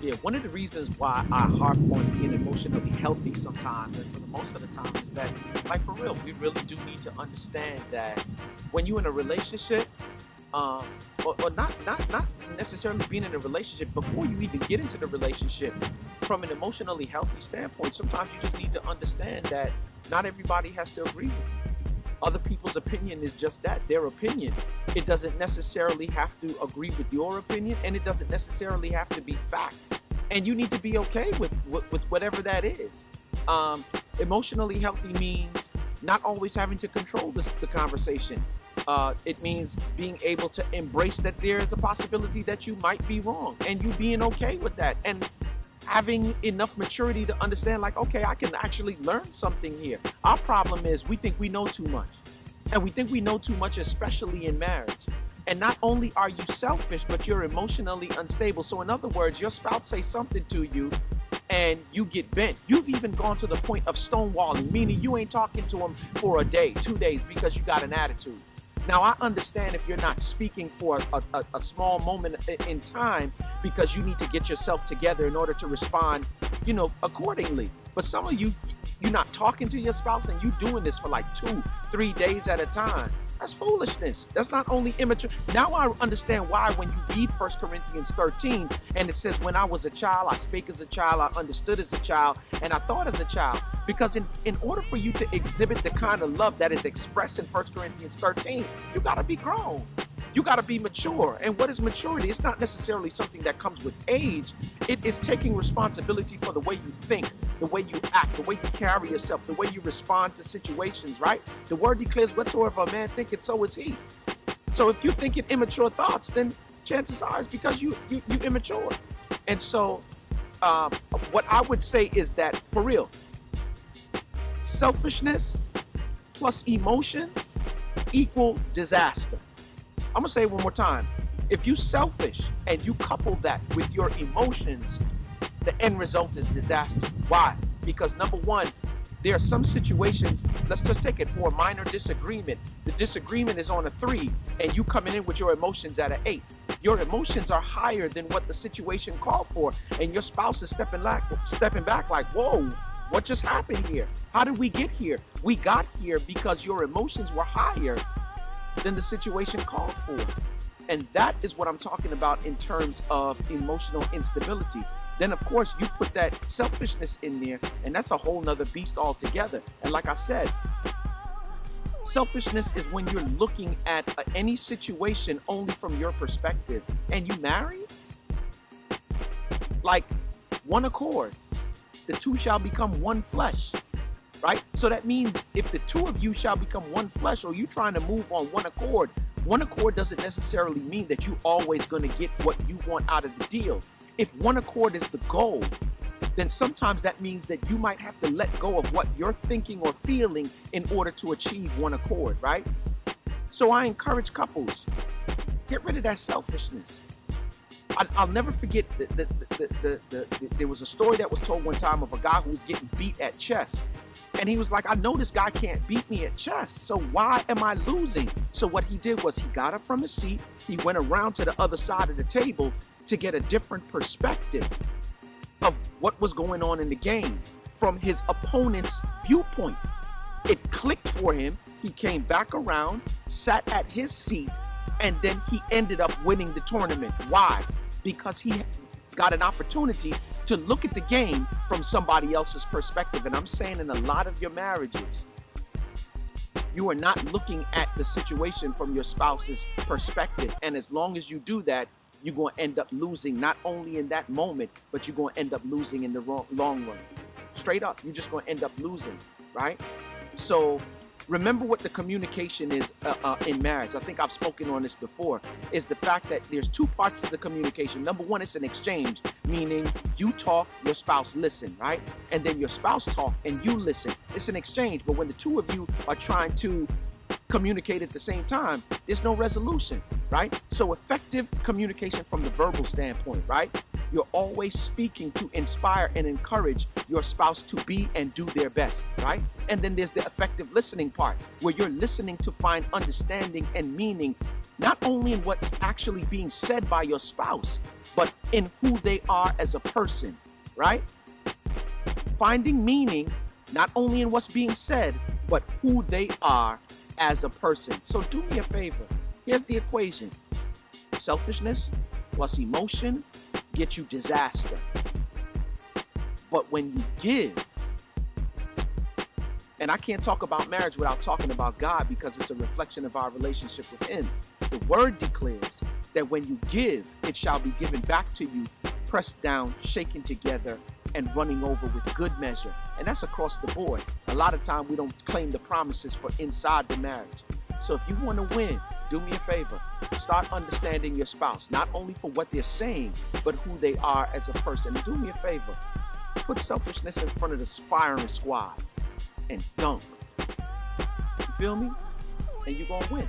Yeah, one of the reasons why I harp on being emotionally healthy sometimes, and for the most of the time, is that, like for real, we really do need to understand that when you're in a relationship, um, or not necessarily being in a relationship, before you even get into the relationship, from an emotionally healthy standpoint, sometimes you just need to understand that not everybody has to agree with you. Other people's opinion is just that, their opinion. It doesn't necessarily have to agree with your opinion, and it doesn't necessarily have to be fact. And you need to be okay with whatever that is. Um, Emotionally healthy means not always having to control the conversation. It means being able to embrace that there is a possibility that you might be wrong, and you being okay with that. And having enough maturity to understand, like, okay, I can actually learn something here. Our problem is we think we know too much. And we think we know too much, especially in marriage. And not only are you selfish, but you're emotionally unstable. So in other words, your spouse says something to you and you get bent. You've even gone to the point of stonewalling, meaning you ain't talking to them for a day, 2 days, because you got an attitude. Now, I understand if you're not speaking for a small moment in time because you need to get yourself together in order to respond, accordingly. But some of you, you're not talking to your spouse and you doing this for like 2-3 days at a time. That's foolishness. That's not only immature. Now I understand why when you read 1 Corinthians 13 and it says, when I was a child, I spake as a child, I understood as a child, and I thought as a child. Because in order for you to exhibit the kind of love that is expressed in 1 Corinthians 13, you got to be grown. You got to be mature. And what is maturity? It's not necessarily something that comes with age. It is taking responsibility for the way you think, the way you act, the way you carry yourself, the way you respond to situations, right? The word declares, whatsoever a man thinketh, so is he. So if you're thinking immature thoughts, then chances are it's because you immature. And so what I would say is that, for real, selfishness plus emotions equal disaster. I'm gonna say it one more time. If you selfish and you couple that with your emotions, the end result is disaster. Why? Because number one, there are some situations, let's just take it for a minor disagreement. The disagreement is on a 3 and you coming in with your emotions at an 8. Your emotions are higher than what the situation called for, and your spouse is stepping back like, whoa, what just happened here? How did we get here? We got here because your emotions were higher than the situation called for. And that is what I'm talking about in terms of emotional instability. Then of course you put that selfishness in there, and that's a whole nother beast altogether. And like I said, selfishness is when you're looking at any situation only from your perspective. And you married? Like one accord. The two shall become one flesh. Right? So that means if the two of you shall become one flesh, or you trying to move on one accord doesn't necessarily mean that you always going to get what you want out of the deal. If one accord is the goal, then sometimes that means that you might have to let go of what you're thinking or feeling in order to achieve one accord, right? So I encourage couples, get rid of that selfishness. I'll never forget there was a story that was told one time of a guy who was getting beat at chess. And he was like, I know this guy can't beat me at chess, so why am I losing? So what he did was he got up from his seat, he went around to the other side of the table to get a different perspective of what was going on in the game from his opponent's viewpoint. It clicked for him. He came back around, sat at his seat, and then he ended up winning the tournament. Why? Because he got an opportunity to look at the game from somebody else's perspective. And I'm saying in a lot of your marriages, you are not looking at the situation from your spouse's perspective. And as long as you do that, you're going to end up losing, not only in that moment, but you're going to end up losing in the long run. Straight up, you're just going to end up losing, right? So remember what the communication is in marriage. I think I've spoken on this before, is the fact that there's 2 parts to the communication. Number one, it's an exchange, meaning you talk, your spouse listen, right? And then your spouse talk and you listen. It's an exchange, but when the two of you are trying to communicate at the same time, there's no resolution, right? So effective communication from the verbal standpoint, right? You're always speaking to inspire and encourage your spouse to be and do their best, right? And then there's the effective listening part, where you're listening to find understanding and meaning not only in what's actually being said by your spouse, but in who they are as a person, right? Finding meaning not only in what's being said, but who they are as a person. So do me a favor. Here's the equation. Selfishness plus emotion get you disaster. But when you give, and I can't talk about marriage without talking about God because it's a reflection of our relationship with Him. The word declares that when you give, it shall be given back to you, pressed down, shaken together, and running over with good measure. And that's across the board. A lot of time we don't claim the promises for inside the marriage. So if you want to win, do me a favor. Start understanding your spouse, not only for what they're saying, but who they are as a person. And do me a favor. Put selfishness in front of this firing squad and dunk. You feel me? And you're going to win.